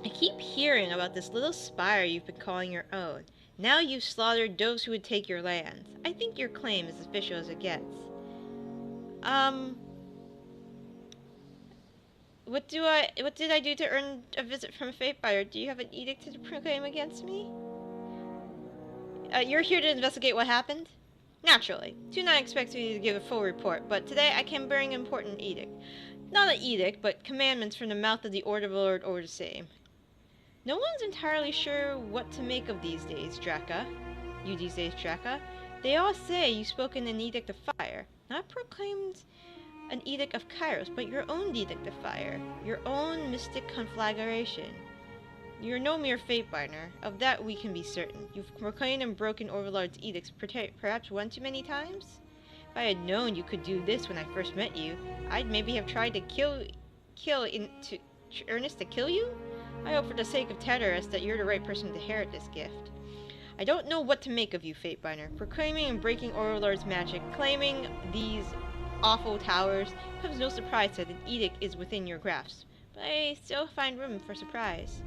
I keep hearing about this little spire you've been calling your own. Now you've slaughtered those who would take your lands. I think your claim is as official as it gets. Um, what did I do to earn a visit from a Fatebinder? Do you have an edict to proclaim against me? You're here to investigate what happened? Naturally. Do not expect me to give a full report, but today I can bring an important edict. Not an edict, but commandments from the mouth of the Overlord or the same. No one's entirely sure what to make of these days, Draka. You these days, Draka. They all say you've spoken an edict of fire. Not proclaimed an edict of Kairos, but your own edict of fire. Your own mystic conflagration. You're no mere Fatebinder. Of that we can be certain. You've proclaimed and broken Overlord's edicts perhaps one too many times? If I had known you could do this when I first met you, I'd maybe have tried to earnest to kill you? I hope for the sake of Tartarus that you're the right person to inherit this gift. I don't know what to make of you, Fatebinder. Proclaiming and breaking Overlord's magic, claiming these awful towers, comes no surprise that an edict is within your grasp. But I still find room for surprise.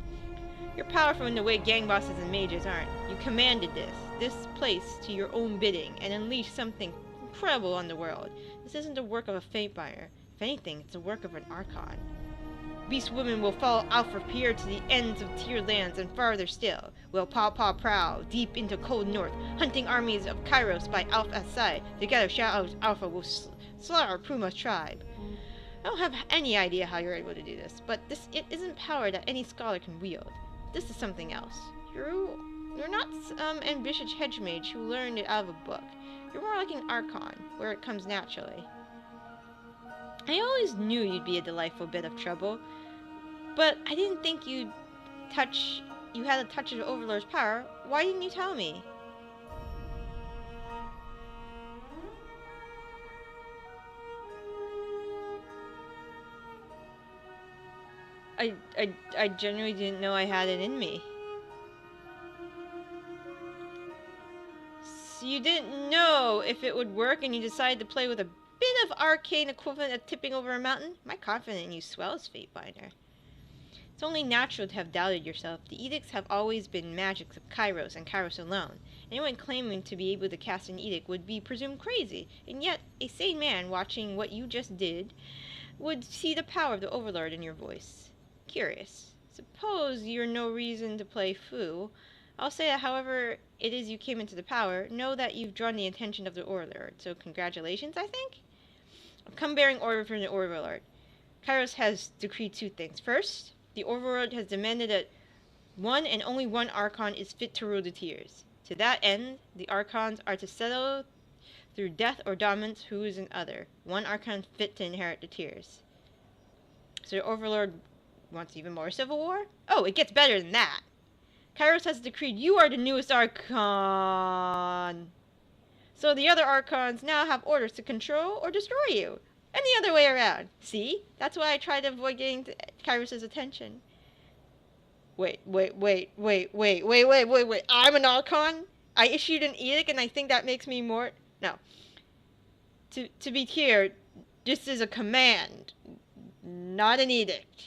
You're powerful in the way gang bosses and mages aren't. You commanded this place to your own bidding, and unleashed something incredible on the world. This isn't the work of a Fatebinder. If anything, it's the work of an Archon. Beast women will follow Alpha Pier to the ends of Tier lands and farther still. Will Paw prowl deep into cold north, hunting armies of Kairos by Alpha's side. Together, Shadows Alpha will slaughter Puma's tribe. I don't have any idea how you're able to do this, but it isn't power that any scholar can wield. This is something else. You're not some ambitious hedge mage who learned it out of a book. You're more like an Archon, where it comes naturally. I always knew you'd be a delightful bit of trouble, but I didn't think you had a touch of the Overlord's power. Why didn't you tell me? I genuinely didn't know I had it in me. So you didn't know if it would work and you decided to play with a bit of arcane equivalent of tipping over a mountain? My confidence in you swells, Fatebinder. It's only natural to have doubted yourself. The edicts have always been magics of Kairos and Kairos alone. Anyone claiming to be able to cast an edict would be presumed crazy, and yet a sane man watching what you just did would see the power of the Overlord in your voice. Curious. Suppose you're no reason to play fool. I'll say that however it is you came into the power, know that you've drawn the attention of the Overlord, so congratulations, I think? I've come bearing order from the Overlord. Kairos has decreed two things. First, the Overlord has demanded that one and only one Archon is fit to rule the tiers. To that end, the Archons are to settle through death or dominance who is an other. One Archon fit to inherit the tiers. So the Overlord wants even more civil war? Oh, it gets better than that. Kairos has decreed you are the newest Archon. So the other Archons now have orders to control or destroy you. And the other way around. See? That's why I try to avoid getting Kairos' attention. Wait. I'm an Archon? I issued an edict and I think that makes me more... No. To be clear, this is a command, not an edict.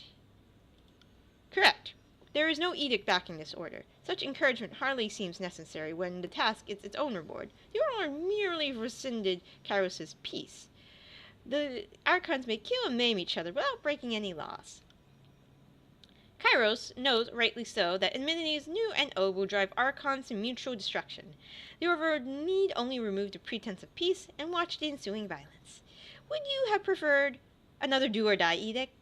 Correct. There is no edict backing this order. Such encouragement hardly seems necessary when the task is its own reward. The Overlord merely rescinded Kairos' peace. The Archons may kill and maim each other without breaking any laws. Kairos knows, rightly so, that Amenity's new NO will drive Archons to mutual destruction. The Overlord need only remove the pretense of peace and watch the ensuing violence. Would you have preferred another do-or-die edict?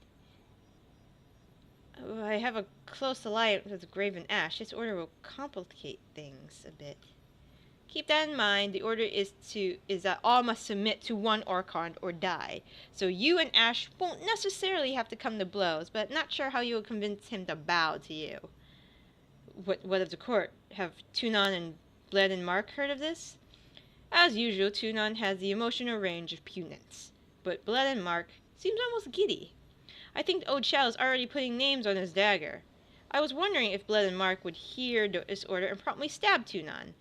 I have a close alliance with Graven Ashe. This order will complicate things a bit. Keep that in mind. The order is that all must submit to one Archon or die. So you and Ashe won't necessarily have to come to blows, but not sure how you will convince him to bow to you. What of the court? Have Tunon and Bled and Mark heard of this? As usual, Tunon has the emotional range of punance, but Bled and Mark seems almost giddy. I think the old Shao is already putting names on his dagger. I was wondering if Bled and Mark would hear this order and promptly stab Tunon.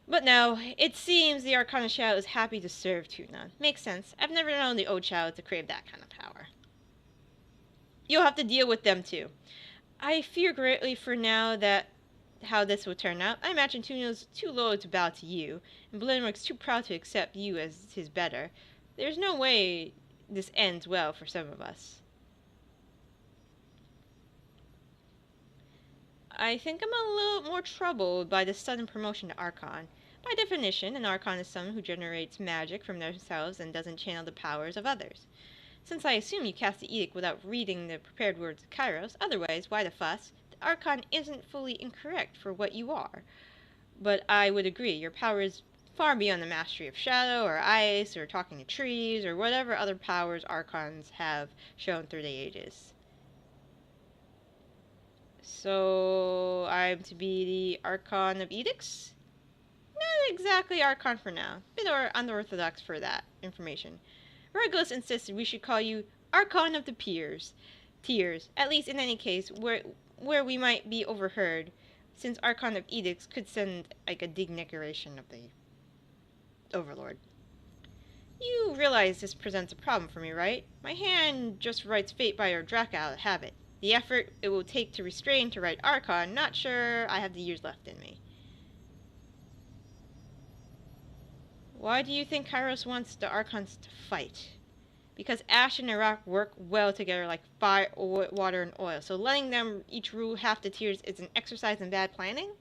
But no, it seems the Arcana Shao is happy to serve Tunon. Makes sense. I've never known the old Shao to crave that kind of power. You'll have to deal with them too. I fear greatly for now that how this will turn out. I imagine Tuno's too loyal to bow to you, and Blenrick's too proud to accept you as his better. There's no way this ends well for some of us. I think I'm a little more troubled by the sudden promotion to Archon. By definition, an Archon is someone who generates magic from themselves and doesn't channel the powers of others. Since I assume you cast the edict without reading the prepared words of Kairos, otherwise, why the fuss? The Archon isn't fully incorrect for what you are. But I would agree, your power is far beyond the mastery of shadow, or ice, or talking to trees, or whatever other powers Archons have shown through the ages. So, I'm to be the Archon of Edicts? Not exactly Archon for now. Bit unorthodox for that information. Regulus insisted we should call you Archon of the Tiers, at least in any case, where we might be overheard, since Archon of Edicts could send, like, a denigration of the Overlord. You realize this presents a problem for me, right? My hand just writes Fatebinder Draca out of habit. The effort it will take to restrain to write Archon, not sure I have the years left in me. Why do you think Kairos wants the Archons to fight? Because Ashe and Iraq work well together like fire, water, and oil, so letting them each rule half the tiers is an exercise in bad planning?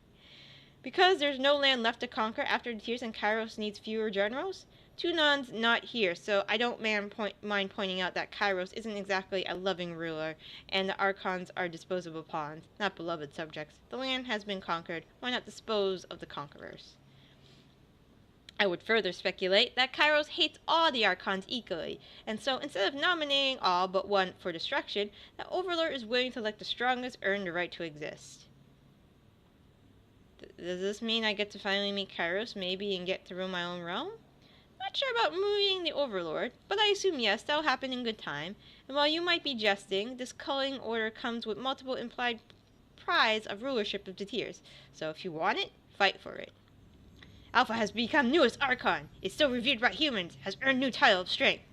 Because there's no land left to conquer after the tiers and Kairos needs fewer generals? Tunon's not here, so I don't mind pointing out that Kairos isn't exactly a loving ruler, and the Archons are disposable pawns, not beloved subjects. The land has been conquered, why not dispose of the conquerors? I would further speculate that Kairos hates all the Archons equally, and so instead of nominating all but one for destruction, the Overlord is willing to let the strongest earn the right to exist. Does this mean I get to finally meet Kairos, maybe, and get to rule my own realm? Not sure about meeting the Overlord, but I assume yes, that'll happen in good time, and while you might be jesting, this culling order comes with multiple implied prize of rulership of the tiers, so if you want it, fight for it. Alpha has become newest Archon. It's still revered by humans. Has earned new title of strength.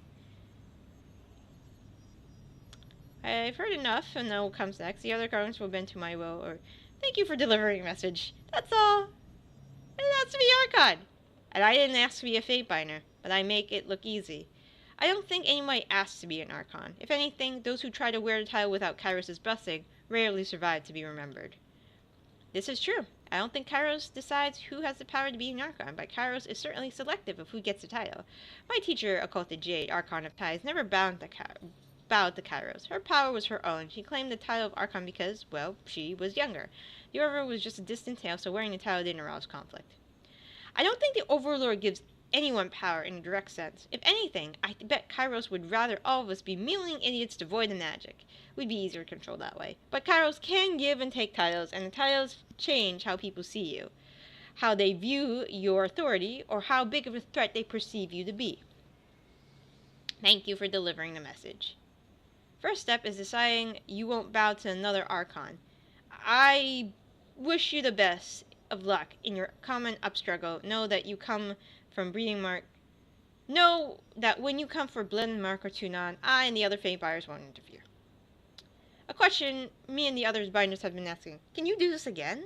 I've heard enough, and now what comes next. The other cards will bend to my will, or thank you for delivering a message. That's all. And that's to be Archon. And I didn't ask to be a Fatebinder, but I make it look easy. I don't think anybody asks to be an Archon. If anything, those who try to wear the title without Kairos' blessing rarely survive to be remembered. This is true. I don't think Kairos decides who has the power to be an Archon, but Kairos is certainly selective of who gets the title. My teacher, Occulted Jade, Archon of Ties, never bowed to Kairos. Her power was her own. She claimed the title of Archon because, well, she was younger. The Overlord was just a distant tale, so wearing the title didn't arouse conflict. I don't think the Overlord gives anyone power in a direct sense. If anything, I bet Kairos would rather all of us be mealing idiots devoid of magic. We'd be easier to control that way. But Kairos can give and take titles, and the titles change how people see you, how they view your authority, or how big of a threat they perceive you to be. Thank you for delivering the message. First step is deciding you won't bow to another Archon. I wish you the best of luck in your common upstruggle. Know that you come from breeding mark. Know that when you come for blend mark or Tunon, I and the other Fatebinders won't interfere. A question me and the other binders have been asking. Can you do this again?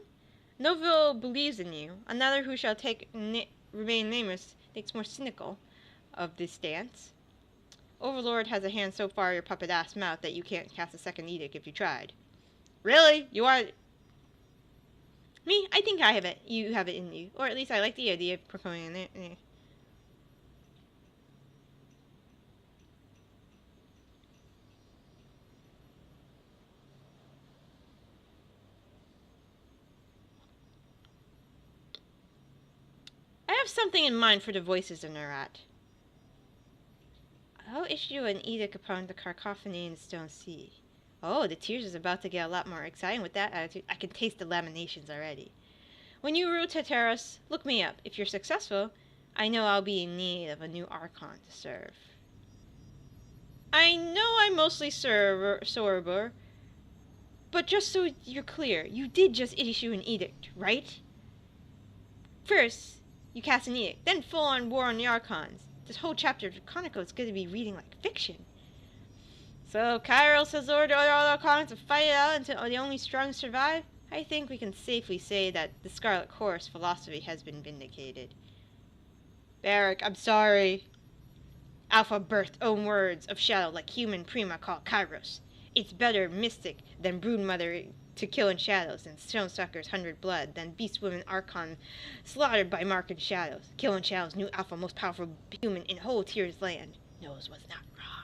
Noville believes in you. Another who shall remain nameless thinks more cynical of this stance. Overlord has a hand so far your puppet ass mouth that you can't cast a second edict if you tried. Really? You are... Me? I think I have it. You have it in you. Or at least I like the idea of proclaiming it. I have something in mind for the voices in Nerat. I'll issue an edict upon the cacophony in the Stone Sea. Oh, the tears is about to get a lot more exciting with that attitude. I can taste the laminations already. When you rule Tartarus, look me up. If you're successful, I know I'll be in need of a new Archon to serve. I know I'm mostly Sorobor, but just so you're clear, you did just issue an edict, right? First, you cast an edict, then full-on war on the Archons. This whole chapter of the Chronicle is going to be reading like fiction. So, Kairos has ordered all our Archons to fight it out until the only strong survive? I think we can safely say that the Scarlet Horse philosophy has been vindicated. Barrack, I'm sorry. Alpha birthed own words of shadow like human prima called Kairos. It's better mystic than broodmother to kill in shadows, than Stonesucker's 100 blood, than beast woman Archon slaughtered by Mark in shadows. Kill in shadows, new alpha, most powerful human in whole Tyr's land. Knows what's not wrong.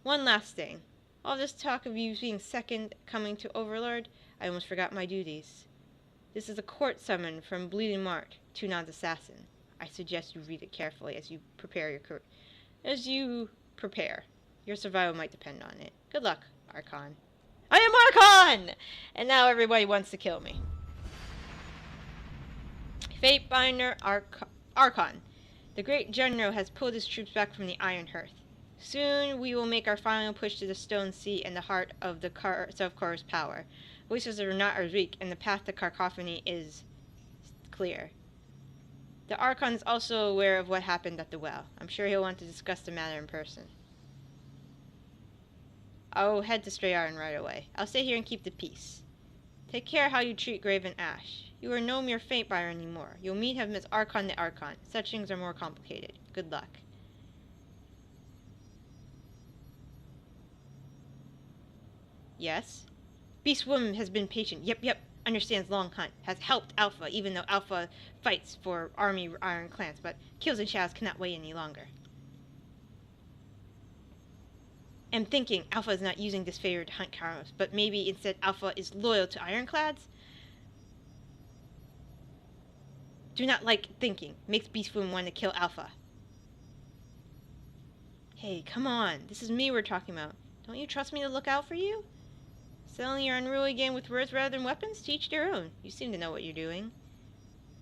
One last thing. All this talk of you being second coming to Overlord, I almost forgot my duties. This is a court summon from Bleeding Mart, Tunan's assassin. I suggest you read it carefully as you prepare Your survival might depend on it. Good luck, Archon. I am Archon! And now everybody wants to kill me. Fatebinder Archon. The great general has pulled his troops back from the Iron Hearth. Soon we will make our final push to the Stone Sea and the heart of the Self-Chorus power. Voices are not as weak, and the path to cacophony is clear. The Archon is also aware of what happened at the well. I'm sure he'll want to discuss the matter in person. I'll head to Stray Iron right away. I'll stay here and keep the peace. Take care how you treat Graven Ashe. You are no mere Fatebinder anymore. You'll meet him as Archon the Archon. Such things are more complicated. Good luck. Yes? Beast Woman has been patient. Yep. Understands long hunt. Has helped Alpha, even though Alpha fights for army Iron Clans, but kills and shadows cannot wait any longer. I'm thinking Alpha is not using this favor to hunt Kairos, but maybe instead Alpha is loyal to Ironclads? Do not like thinking. Makes Beast Woman want to kill Alpha. Hey, come on. This is me we're talking about. Don't you trust me to look out for you? Selling your unruly game with words rather than weapons? To each their own. You seem to know what you're doing.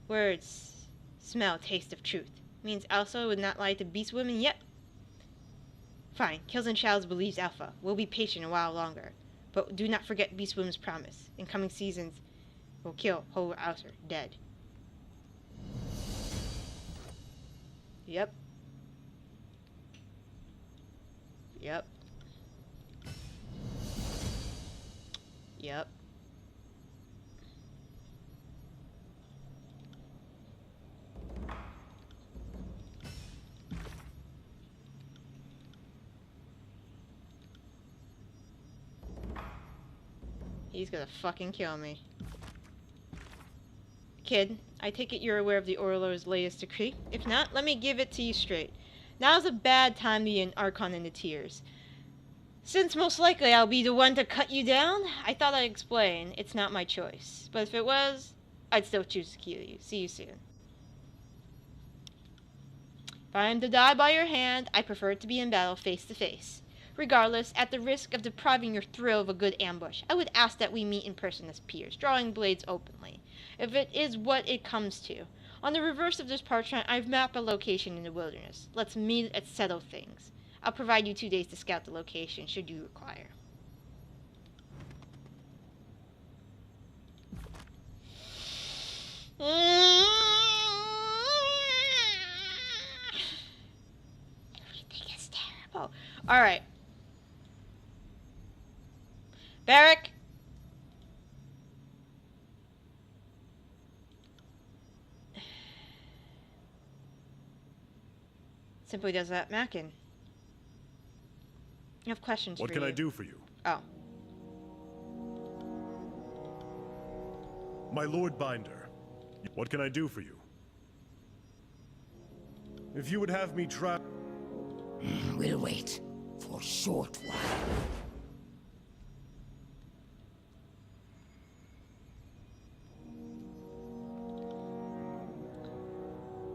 Words smell taste of truth. Means Alpha would not lie to Beast Woman yet. Fine. Kills and Shadows believes Alpha. We'll be patient a while longer. But do not forget Beast Woman's promise. In coming seasons, we'll kill holdouts dead. Yep. He's gonna fucking kill me. Kid, I take it you're aware of the Overlord's latest decree? If not, let me give it to you straight. Now's a bad time to be an Archon in the tiers. Since most likely I'll be the one to cut you down, I thought I'd explain. It's not my choice. But if it was, I'd still choose to kill you. See you soon. If I am to die by your hand, I prefer to be in battle face to face. Regardless, at the risk of depriving your thrill of a good ambush, I would ask that we meet in person as peers, drawing blades openly, if it is what it comes to. On the reverse of this parchment, I've mapped a location in the wilderness. Let's meet and settle things. I'll provide you 2 days to scout the location, should you require. Everything is terrible. Alright. Barrack! Simply does that, Mackin. I have questions for you. What can I do for you? Oh. My Lord Binder, what can I do for you? If you would have me try... We'll wait for a short while.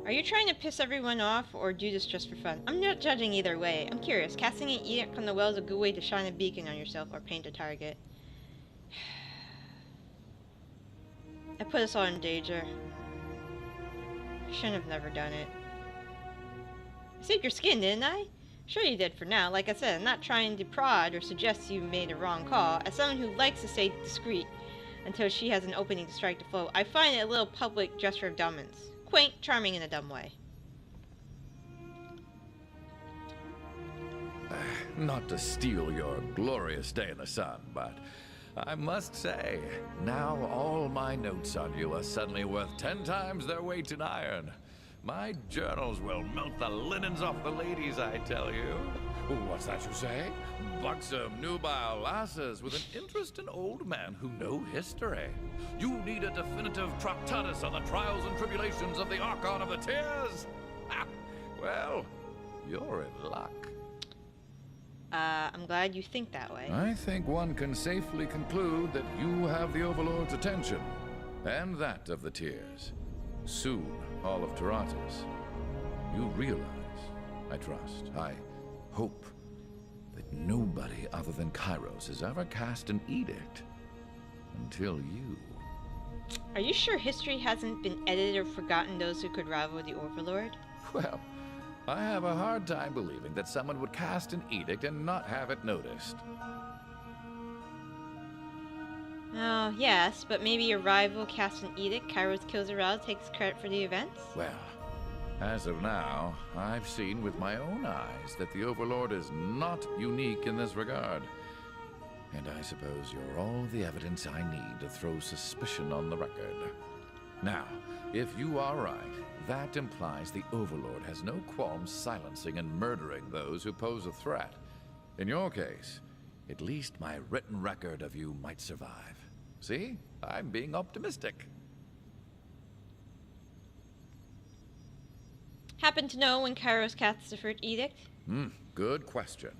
Are you trying to piss everyone off, or do this just for fun? I'm not judging either way. I'm curious. Casting an edict on the well is a good way to shine a beacon on yourself or paint a target. I put us all in danger. I shouldn't have never done it. I saved your skin, didn't I? Sure you did for now. Like I said, I'm not trying to prod or suggest you made a wrong call. As someone who likes to stay discreet until she has an opening to strike the foe, I find it a little public gesture of dominance. Quaint, charming in a dumb way. Not to steal your glorious day in the sun, but I must say, now all my notes on you are suddenly worth 10 times their weight in iron. My journals will melt the linens off the ladies, I tell you. What's that you say? Buxom, nubile lasses with an interest in old men who know history. You need a definitive Tractatus on the trials and tribulations of the Archon of the Tears. Ha! Well, you're in luck. I'm glad you think that way. I think one can safely conclude that you have the Overlord's attention, and that of the Tears. Soon, all of Tyranny. You realize, I trust, I hope, that nobody other than Kairos has ever cast an edict until you. Are you sure history hasn't been edited or forgotten those who could rival the Overlord? Well, I have a hard time believing that someone would cast an edict and not have it noticed. Oh, yes, but maybe a rival casts an edict, Kairos kills a rival, takes credit for the events? Well, as of now, I've seen with my own eyes that the Overlord is not unique in this regard. And I suppose you're all the evidence I need to throw suspicion on the record. Now, if you are right, that implies the Overlord has no qualms silencing and murdering those who pose a threat. In your case, at least my written record of you might survive. See? I'm being optimistic. Happen to know when Kairos casts the first edict? Good question.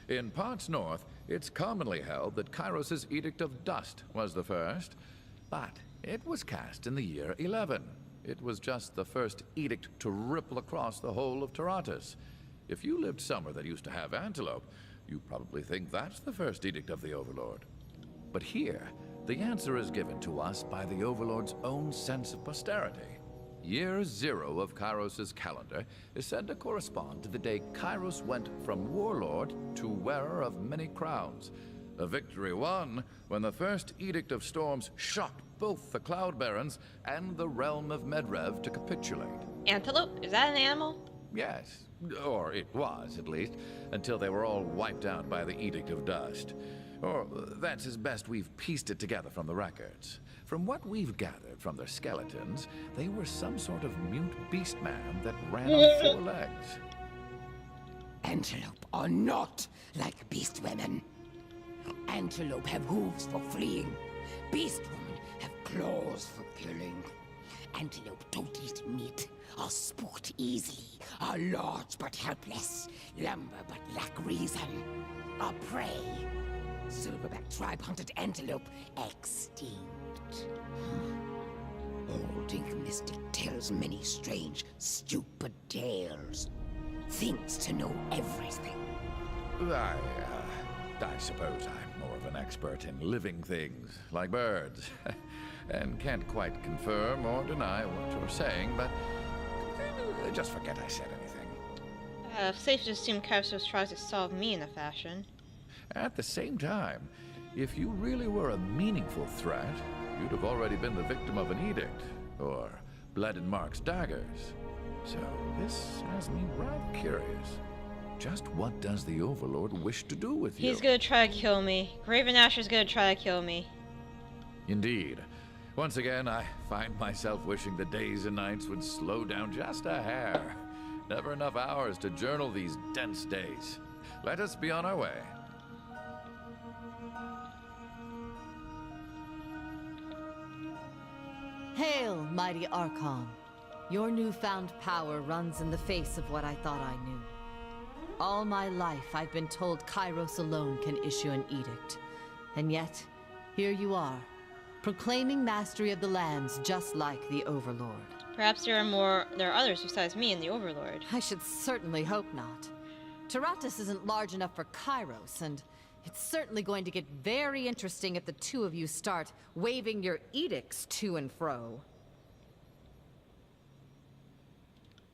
In parts north, it's commonly held that Kairos' Edict of Dust was the first, but it was cast in the year 11. It was just the first edict to ripple across the whole of Tyranny. If you lived somewhere that used to have antelope, you probably think that's the first edict of the Overlord. But here, the answer is given to us by the Overlord's own sense of posterity. Year 0 of Kairos' calendar is said to correspond to the day Kairos went from warlord to wearer of many crowns. A victory won when the first Edict of Storms shocked both the Cloud Barons and the realm of Medrev to capitulate. Antelope? Is that an animal? Yes, or it was at least, until they were all wiped out by the Edict of Dust. Or that's as best we've pieced it together from the records. From what we've gathered from their skeletons, they were some sort of mute beast man that ran on 4 legs. Antelope are not like beast women. Antelope have hooves for fleeing. Beast women have claws for killing. Antelope don't eat meat, are spooked easily, are large but helpless, lumber but lack reason, are prey. Silverback tribe hunted antelope extinct. Old ink mystic tells many strange, stupid tales. Thinks to know everything. I suppose I'm more of an expert in living things, like birds, and can't quite confirm or deny what you're saying, but just forget I said anything. Safe to assume Kairos tries to solve me in a fashion. At the same time, if you really were a meaningful threat, you'd have already been the victim of an edict, or bled in Mark's daggers. So this has me rather curious. Just what does the Overlord wish to do with you? He's gonna try to kill me. Graven Ashe is gonna try to kill me. Indeed. Once again, I find myself wishing the days and nights would slow down just a hair. Never enough hours to journal these dense days. Let us be on our way. Hail, mighty Archon. Your newfound power runs in the face of what I thought I knew. All my life, I've been told Kairos alone can issue an edict. And yet, here you are, proclaiming mastery of the lands just like the Overlord. Perhaps there are others besides me and the Overlord. I should certainly hope not. Tyranny isn't large enough for Kairos, and it's certainly going to get very interesting if the two of you start waving your edicts to and fro.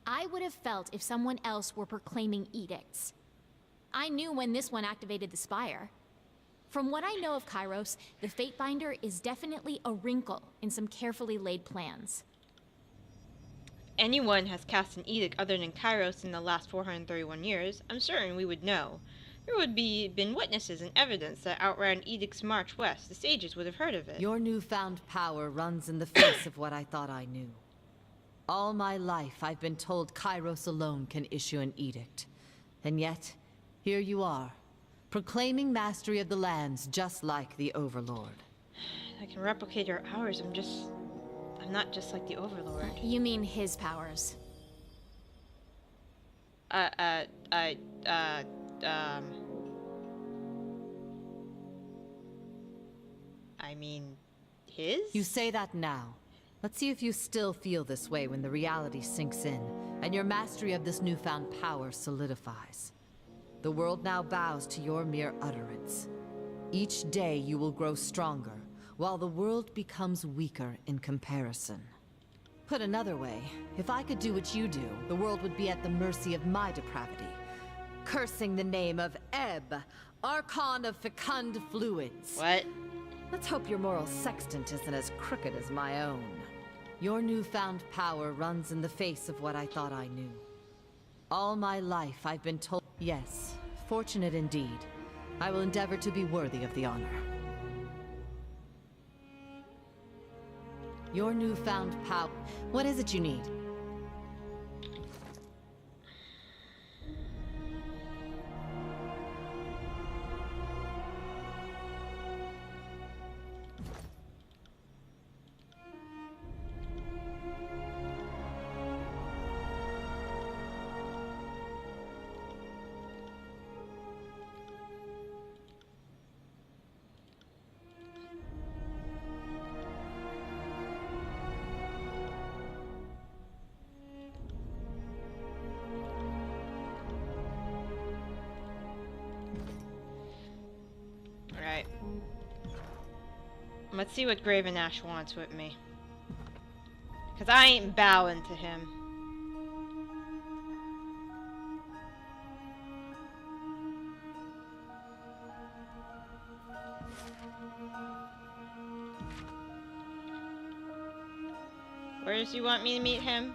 I would have felt if someone else were proclaiming edicts. I knew when this one activated the Spire. From what I know of Kairos, the Fatebinder is definitely a wrinkle in some carefully laid plans. anyone has cast an edict other than Kairos in the last 431 years, I'm certain we would know. There would be been witnesses and evidence that outran Edict's march west. The sages would have heard of it. Your newfound power runs in the face of what I thought I knew. All my life, I've been told Kairos alone can issue an edict. And yet, here you are, proclaiming mastery of the lands just like the Overlord. I can replicate your powers, I'm not just like the Overlord. You mean his powers? I mean, his? You say that now. Let's see if you still feel this way when the reality sinks in, and your mastery of this newfound power solidifies. The world now bows to your mere utterance. Each day you will grow stronger, while the world becomes weaker in comparison. Put another way, if I could do what you do, the world would be at the mercy of my depravity. Cursing the name of Ebb, Archon of Fecund Fluids. What? Let's hope your moral sextant isn't as crooked as my own. Your newfound power runs in the face of what I thought I knew. All my life I've been told... Yes, fortunate indeed. I will endeavor to be worthy of the honor. Your newfound power... What is it you need? Alright. Let's see what Graven Ashe wants with me. Because I ain't bowing to him. Where does he want me to meet him?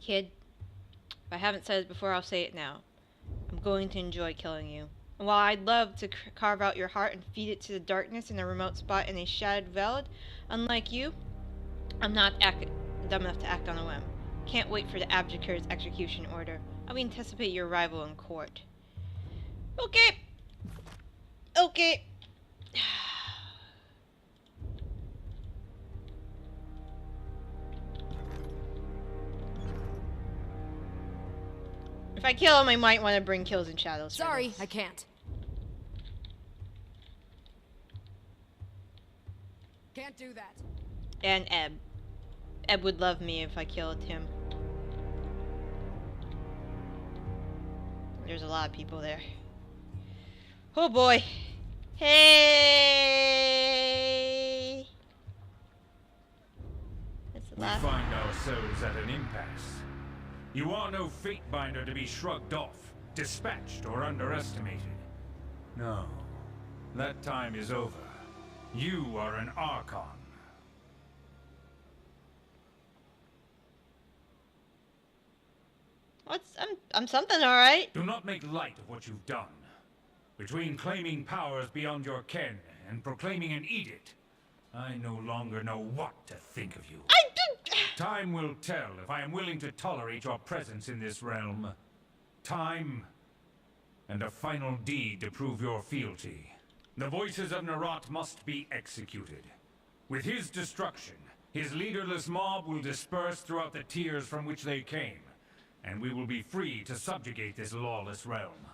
Kid, if I haven't said it before, I'll say it now. I'm going to enjoy killing you. And while I'd love to carve out your heart and feed it to the darkness in a remote spot in a shadowed veld, unlike you, I'm not dumb enough to act on a whim. Can't wait for the Abjure's execution order. I'll anticipate your arrival in court. Okay. Okay. If I kill him, I might want to bring Kills and Shadows. Sorry, I can't. Can't do that. And Ebb. Ebb would love me if I killed him. There's a lot of people there. Oh boy. Hey! That's a We lot. find ourselves at an impasse. You are no Fatebinder to be shrugged off, dispatched, or underestimated. No. That time is over. You are an Archon. I'm something, alright. Do not make light of what you've done. Between claiming powers beyond your ken and proclaiming an edict, I no longer know what to think of you. Time will tell if I am willing to tolerate your presence in this realm. Time, and a final deed to prove your fealty. The voices of Nerat must be executed. With his destruction, his leaderless mob will disperse throughout the tiers from which they came, and we will be free to subjugate this lawless realm.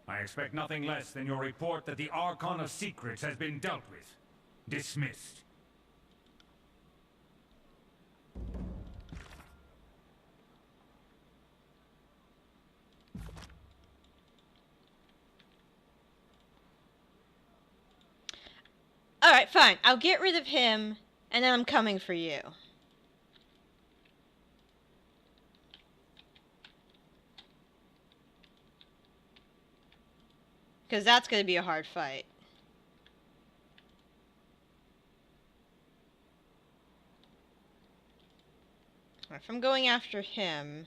I expect nothing less than your report that the Archon of Secrets has been dealt with. Dismissed. Alright, fine. I'll get rid of him, and then I'm coming for you. Because that's going to be a hard fight. If I'm going after him,